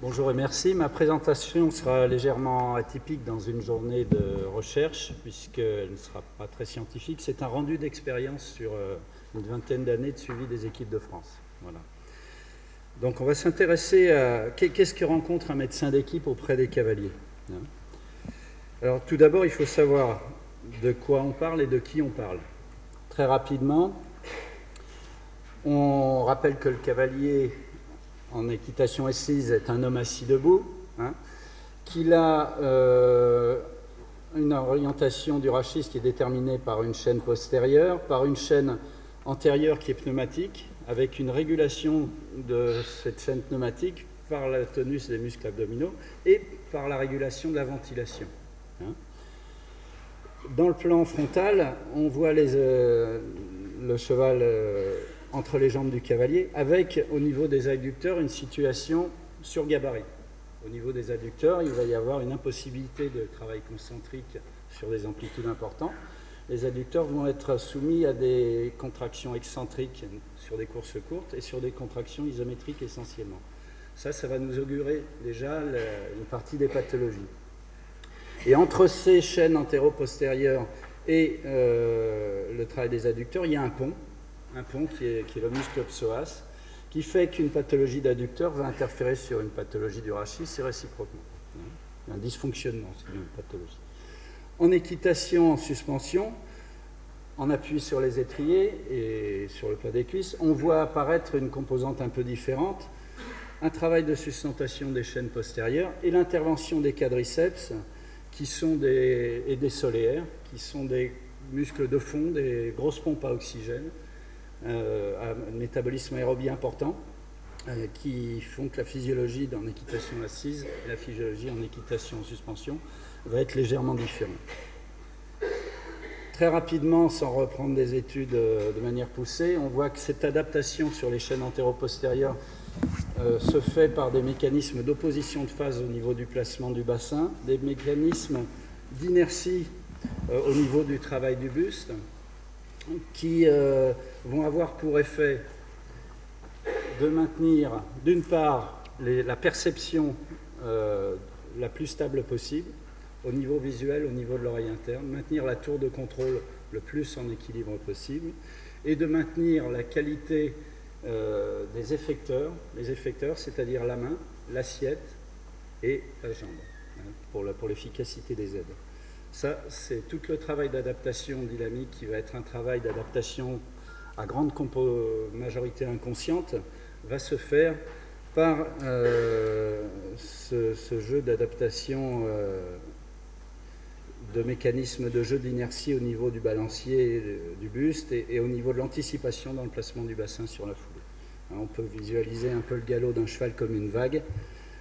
Bonjour et merci. Ma présentation sera légèrement atypique dans une journée de recherche, puisqu'elle ne sera pas très scientifique. C'est un rendu d'expérience sur une vingtaine d'années de suivi des équipes de France. Voilà. Donc on va s'intéresser à qu'est-ce que rencontre un médecin d'équipe auprès des cavaliers. Alors tout d'abord, il faut savoir de quoi on parle et de qui on parle. Très rapidement, on rappelle que le cavalier en équitation assise est un homme assis debout, qu'il a une orientation du rachis qui est déterminée par une chaîne postérieure, par une chaîne antérieure qui est pneumatique, avec une régulation de cette chaîne pneumatique par le tonus des muscles abdominaux et par la régulation de la ventilation. Dans le plan frontal, on voit le cheval entre les jambes du cavalier, avec au niveau des adducteurs une situation sur gabarit. Au niveau des adducteurs, il va y avoir une impossibilité de travail concentrique sur des amplitudes importantes. Les adducteurs vont être soumis à des contractions excentriques sur des courses courtes et sur des contractions isométriques essentiellement. Ça va nous augurer déjà une partie des pathologies. Et entre ces chaînes antéro-postérieures et le travail des adducteurs, il y a un pont qui est le muscle psoas, qui fait qu'une pathologie d'adducteur va interférer sur une pathologie du rachis et réciproquement. Il y a un dysfonctionnement, c'est une pathologie. En équitation, en suspension, en appui sur les étriers et sur le plat des cuisses, on voit apparaître une composante un peu différente, un travail de sustentation des chaînes postérieures et l'intervention des quadriceps et des soléaires, qui sont des muscles de fond, des grosses pompes à oxygène, un métabolisme aérobie important, qui font que la physiologie en équitation assise et la physiologie en équitation en suspension va être légèrement différente. Très rapidement, sans reprendre des études de manière poussée, on voit que cette adaptation sur les chaînes antéro-postérieures se fait par des mécanismes d'opposition de phase au niveau du placement du bassin, des mécanismes d'inertie au niveau du travail du buste, qui vont avoir pour effet de maintenir, d'une part, la perception la plus stable possible, au niveau visuel, au niveau de l'oreille interne, maintenir la tour de contrôle le plus en équilibre possible, et de maintenir la qualité des effecteurs, les effecteurs, c'est-à-dire la main, l'assiette et la jambe, pour l'efficacité des aides. Ça, c'est tout le travail d'adaptation dynamique qui va être un travail d'adaptation à grande majorité inconsciente, va se faire par ce jeu d'adaptation de mécanismes de jeu d'inertie au niveau du balancier du buste et au niveau de l'anticipation dans le placement du bassin sur la foulée. On peut visualiser un peu le galop d'un cheval comme une vague,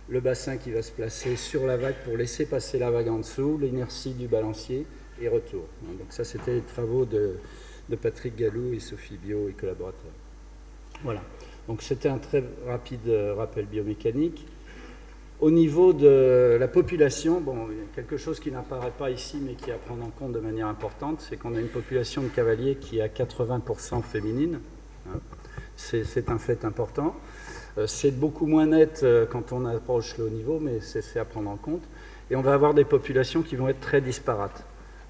le bassin qui va se placer sur la vague pour laisser passer la vague en dessous, l'inertie du balancier et retour. Donc ça, c'était les travaux de Patrick Gallou et Sophie Biot et collaborateurs. Voilà, donc c'était un très rapide rappel biomécanique. Au niveau de la population, il y a quelque chose qui n'apparaît pas ici, mais qui est à prendre en compte de manière importante, c'est qu'on a une population de cavaliers qui est à 80% féminine. C'est un fait important. C'est beaucoup moins net quand on approche le haut niveau, mais c'est à prendre en compte. Et on va avoir des populations qui vont être très disparates.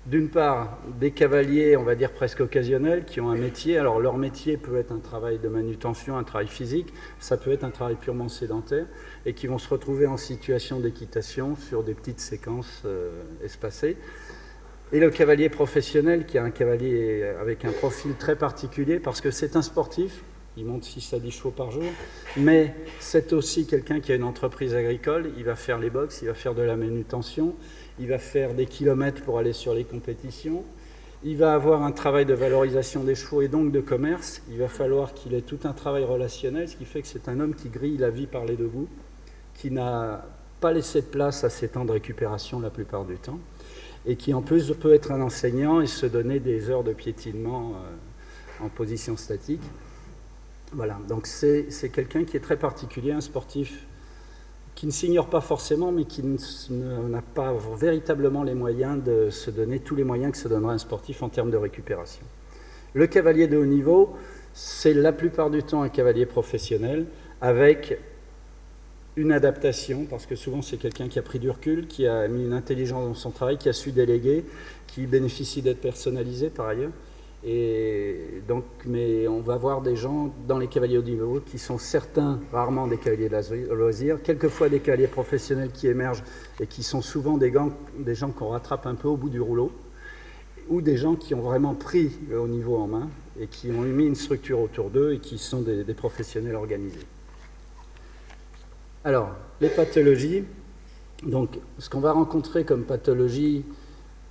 D'une part, des cavaliers, on va dire presque occasionnels, qui ont un métier. Alors leur métier peut être un travail de manutention, un travail physique, ça peut être un travail purement sédentaire, et qui vont se retrouver en situation d'équitation sur des petites séquences espacées. Et le cavalier professionnel, qui est un cavalier avec un profil très particulier, parce que c'est un sportif, il monte 6 à 10 chevaux par jour, mais c'est aussi quelqu'un qui a une entreprise agricole, il va faire les box, il va faire de la manutention, il va faire des kilomètres pour aller sur les compétitions, il va avoir un travail de valorisation des chevaux et donc de commerce, il va falloir qu'il ait tout un travail relationnel, ce qui fait que c'est un homme qui grille la vie par les deux bouts, qui n'a pas laissé de place à ses temps de récupération la plupart du temps, et qui en plus peut être un enseignant et se donner des heures de piétinement en position statique. Voilà, donc c'est quelqu'un qui est très particulier, un sportif qui ne s'ignore pas forcément, mais qui n'a pas véritablement les moyens de se donner tous les moyens que se donnerait un sportif en termes de récupération. Le cavalier de haut niveau, c'est la plupart du temps un cavalier professionnel avec une adaptation, parce que souvent c'est quelqu'un qui a pris du recul, qui a mis une intelligence dans son travail, qui a su déléguer, qui bénéficie d'être personnalisé par ailleurs. Et donc, mais on va voir des gens dans les cavaliers haut niveau qui sont certains, rarement des cavaliers de loisirs, quelquefois des cavaliers professionnels qui émergent et qui sont souvent des gens qu'on rattrape un peu au bout du rouleau, ou des gens qui ont vraiment pris le haut niveau en main et qui ont mis une structure autour d'eux et qui sont des professionnels organisés. Alors, les pathologies, donc ce qu'on va rencontrer comme pathologie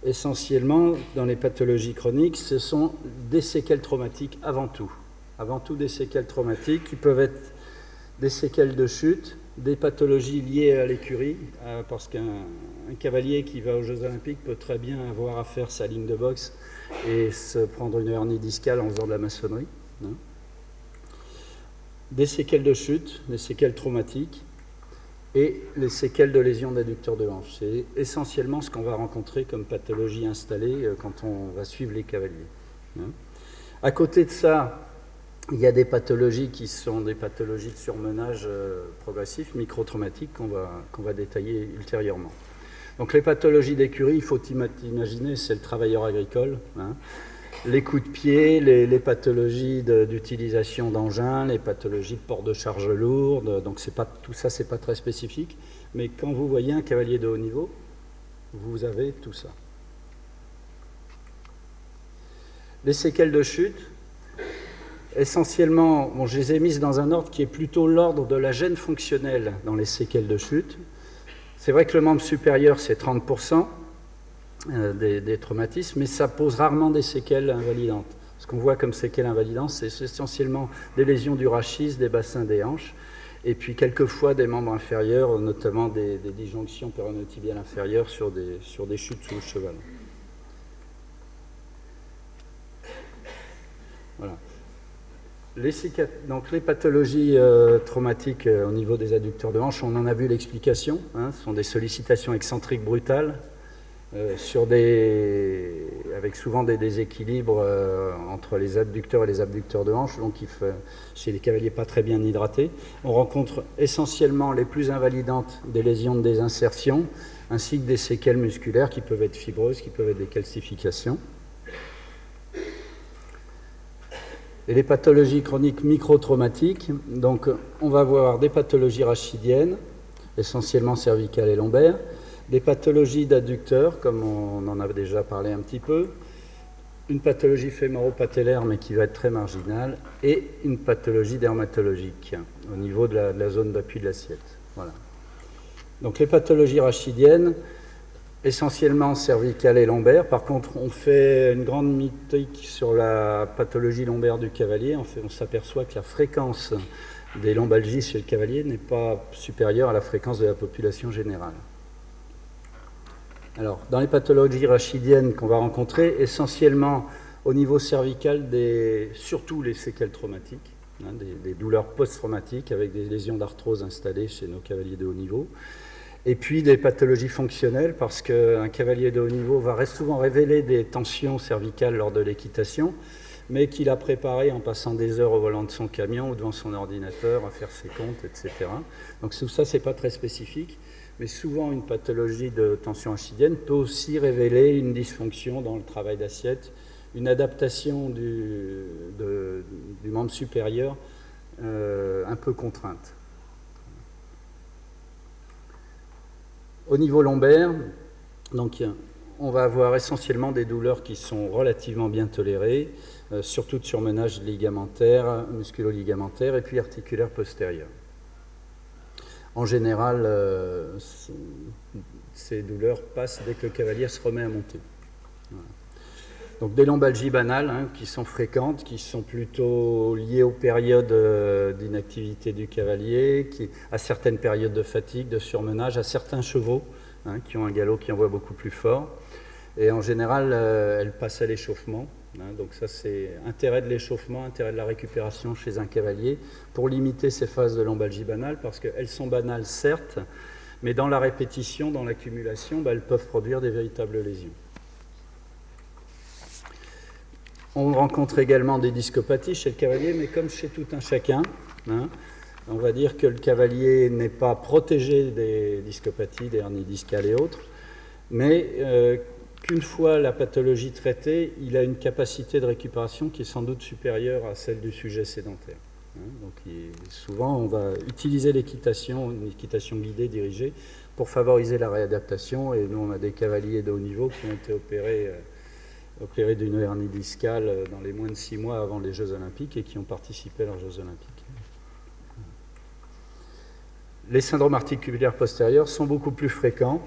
essentiellement dans les pathologies chroniques, ce sont des séquelles traumatiques avant tout. Avant tout des séquelles traumatiques qui peuvent être des séquelles de chute, des pathologies liées à l'écurie, parce qu'un cavalier qui va aux Jeux Olympiques peut très bien avoir à faire sa ligne de boxe et se prendre une hernie discale en faisant de la maçonnerie. Des séquelles de chute, des séquelles traumatiques, et les séquelles de lésions d'adducteurs de hanche. C'est essentiellement ce qu'on va rencontrer comme pathologie installée quand on va suivre les cavaliers. À côté de ça, il y a des pathologies qui sont des pathologies de surmenage progressif, microtraumatiques, qu'on va détailler ultérieurement. Donc les pathologies d'écurie, il faut imaginer, c'est le travailleur agricole. Les coups de pied, les pathologies d'utilisation d'engins, les pathologies de port de charges lourdes, donc tout ça, c'est pas très spécifique, mais quand vous voyez un cavalier de haut niveau, vous avez tout ça. Les séquelles de chute, essentiellement, bon, je les ai mises dans un ordre qui est plutôt l'ordre de la gêne fonctionnelle dans les séquelles de chute. C'est vrai que le membre supérieur, c'est 30%. Des traumatismes, mais ça pose rarement des séquelles invalidantes. Ce qu'on voit comme séquelles invalidantes, c'est essentiellement des lésions du rachis, des bassins des hanches, et puis quelquefois des membres inférieurs, notamment des disjonctions péronotibiales inférieures sur des chutes sous le cheval. Voilà. Donc les pathologies traumatiques au niveau des adducteurs de hanche, on en a vu l'explication, ce sont des sollicitations excentriques brutales, avec souvent des déséquilibres entre les adducteurs et les abducteurs de hanche, donc chez les cavaliers pas très bien hydratés. On rencontre essentiellement les plus invalidantes des lésions de désinsertion, ainsi que des séquelles musculaires qui peuvent être fibreuses, qui peuvent être des calcifications. Et les pathologies chroniques microtraumatiques, donc on va voir des pathologies rachidiennes, essentiellement cervicales et lombaires, des pathologies d'adducteurs, comme on en a déjà parlé un petit peu, une pathologie fémoro-patellaire, mais qui va être très marginale, et une pathologie dermatologique au niveau de la zone d'appui de l'assiette. Voilà. Donc les pathologies rachidiennes, essentiellement cervicales et lombaires. Par contre, on fait une grande métrique sur la pathologie lombaire du cavalier. On s'aperçoit que la fréquence des lombalgies chez le cavalier n'est pas supérieure à la fréquence de la population générale. Alors, dans les pathologies rachidiennes qu'on va rencontrer, essentiellement au niveau cervical, surtout les séquelles traumatiques, des douleurs post-traumatiques avec des lésions d'arthrose installées chez nos cavaliers de haut niveau, et puis des pathologies fonctionnelles, parce qu'un cavalier de haut niveau va souvent révéler des tensions cervicales lors de l'équitation, mais qu'il a préparé en passant des heures au volant de son camion ou devant son ordinateur à faire ses comptes, etc. Donc tout ça, ce n'est pas très spécifique. Mais souvent, une pathologie de tension rachidienne peut aussi révéler une dysfonction dans le travail d'assiette, une adaptation du membre supérieur un peu contrainte. Au niveau lombaire, donc, on va avoir essentiellement des douleurs qui sont relativement bien tolérées, surtout de surmenage ligamentaire, musculo-ligamentaire et puis articulaire postérieur. En général, ces douleurs passent dès que le cavalier se remet à monter. Voilà. Donc des lombalgies banales qui sont fréquentes, qui sont plutôt liées aux périodes d'inactivité du cavalier, à certaines périodes de fatigue, de surmenage, à certains chevaux qui ont un galop qui envoie beaucoup plus fort. Et en général, elles passent à l'échauffement. Donc ça, c'est intérêt de l'échauffement, intérêt de la récupération chez un cavalier pour limiter ces phases de lombalgie banale, parce qu'elles sont banales, certes, mais dans la répétition, dans l'accumulation, elles peuvent produire des véritables lésions. On rencontre également des discopathies chez le cavalier, mais comme chez tout un chacun, On va dire que le cavalier n'est pas protégé des discopathies, des hernies discales et autres, mais qu'une fois la pathologie traitée, il a une capacité de récupération qui est sans doute supérieure à celle du sujet sédentaire. Donc souvent, on va utiliser l'équitation, une équitation guidée, dirigée, pour favoriser la réadaptation. Et nous, on a des cavaliers de haut niveau qui ont été opérés d'une hernie discale dans les moins de 6 mois avant les Jeux Olympiques et qui ont participé à leurs Jeux Olympiques. Les syndromes articulaires postérieurs sont beaucoup plus fréquents,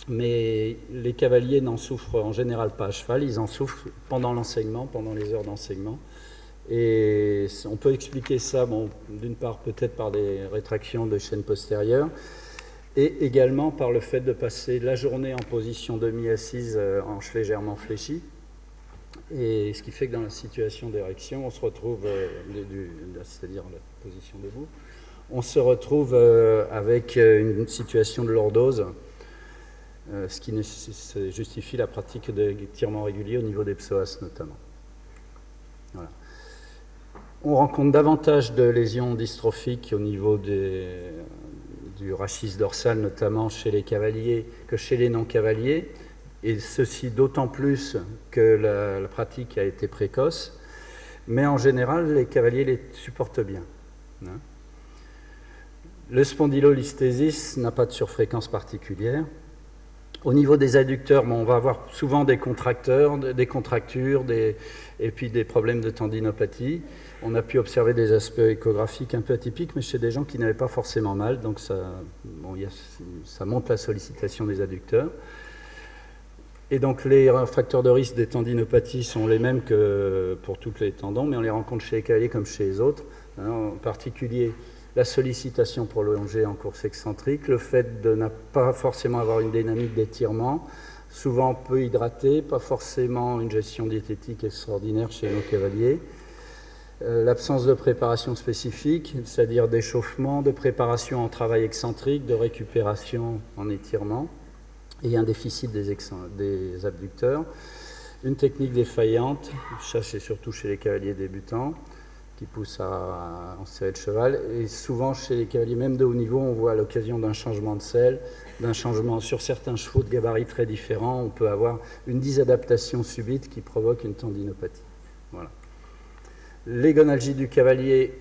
mais les cavaliers n'en souffrent en général pas à cheval, ils en souffrent pendant l'enseignement, pendant les heures d'enseignement. Et on peut expliquer ça, bon, d'une part peut-être par des rétractions de chaînes postérieures, et également par le fait de passer la journée en position demi-assise, hanche légèrement fléchie, et ce qui fait que dans la situation d'érection, on se retrouve, c'est-à-dire la position debout, on se retrouve avec une situation de lordose, ce qui justifie la pratique d'étirements réguliers au niveau des psoas notamment. Voilà. On rencontre davantage de lésions dystrophiques au niveau du rachis dorsal, notamment chez les cavaliers, que chez les non-cavaliers, et ceci d'autant plus que la pratique a été précoce, mais en général, les cavaliers les supportent bien. Le spondylolisthésis n'a pas de surfréquence particulière. Au niveau des adducteurs, on va avoir souvent des contracteurs, des contractures, et puis des problèmes de tendinopathie. On a pu observer des aspects échographiques un peu atypiques, mais chez des gens qui n'avaient pas forcément mal, donc ça montre la sollicitation des adducteurs. Et donc les facteurs de risque des tendinopathies sont les mêmes que pour tous les tendons, mais on les rencontre chez les cavaliers comme chez les autres. En particulier, la sollicitation prolongée en course excentrique, le fait de ne pas forcément avoir une dynamique d'étirement, souvent peu hydraté, pas forcément une gestion diététique extraordinaire chez nos cavaliers, l'absence de préparation spécifique, c'est-à-dire d'échauffement, de préparation en travail excentrique, de récupération en étirement, et un déficit des abducteurs, une technique défaillante, ça c'est surtout chez les cavaliers débutants, qui poussent à enserrer le cheval, et souvent chez les cavaliers même de haut niveau, on voit à l'occasion d'un changement de selle, d'un changement sur certains chevaux de gabarits très différents, on peut avoir une dysadaptation subite qui provoque une tendinopathie. Voilà. Les gonalgies du cavalier,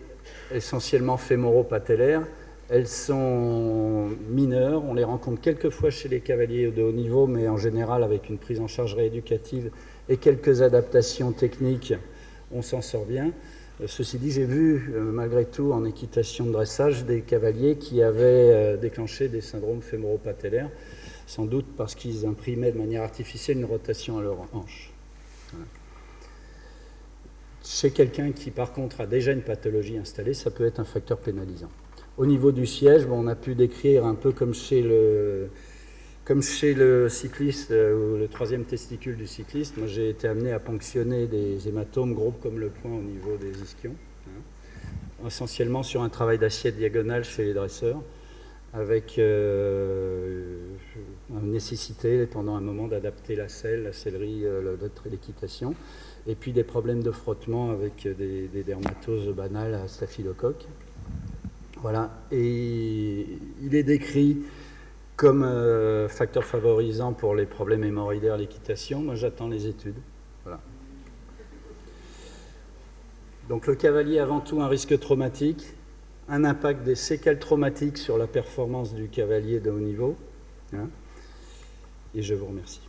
essentiellement fémoro-patellaires, elles sont mineures, on les rencontre quelquefois chez les cavaliers de haut niveau, mais en général avec une prise en charge rééducative et quelques adaptations techniques, on s'en sort bien. Ceci dit, j'ai vu, malgré tout, en équitation de dressage, des cavaliers qui avaient déclenché des syndromes fémoro-patellaires, sans doute parce qu'ils imprimaient de manière artificielle une rotation à leur hanche. Voilà. Chez quelqu'un qui, par contre, a déjà une pathologie installée, ça peut être un facteur pénalisant. Au niveau du siège, on a pu décrire un peu comme chez le cycliste, ou le troisième testicule du cycliste. Moi, j'ai été amené à ponctionner des hématomes gros comme le poing au niveau des ischions, essentiellement sur un travail d'assiette diagonale chez les dresseurs, avec une nécessité pendant un moment d'adapter la selle, la sellerie, l'équitation, et puis des problèmes de frottement avec des dermatoses banales à staphylocoque. Voilà, et il est décrit comme facteur favorisant pour les problèmes hémorroïdaires, l'équitation. Moi, j'attends les études. Voilà. Donc, le cavalier, avant tout, un risque traumatique, un impact des séquelles traumatiques sur la performance du cavalier de haut niveau. Et je vous remercie.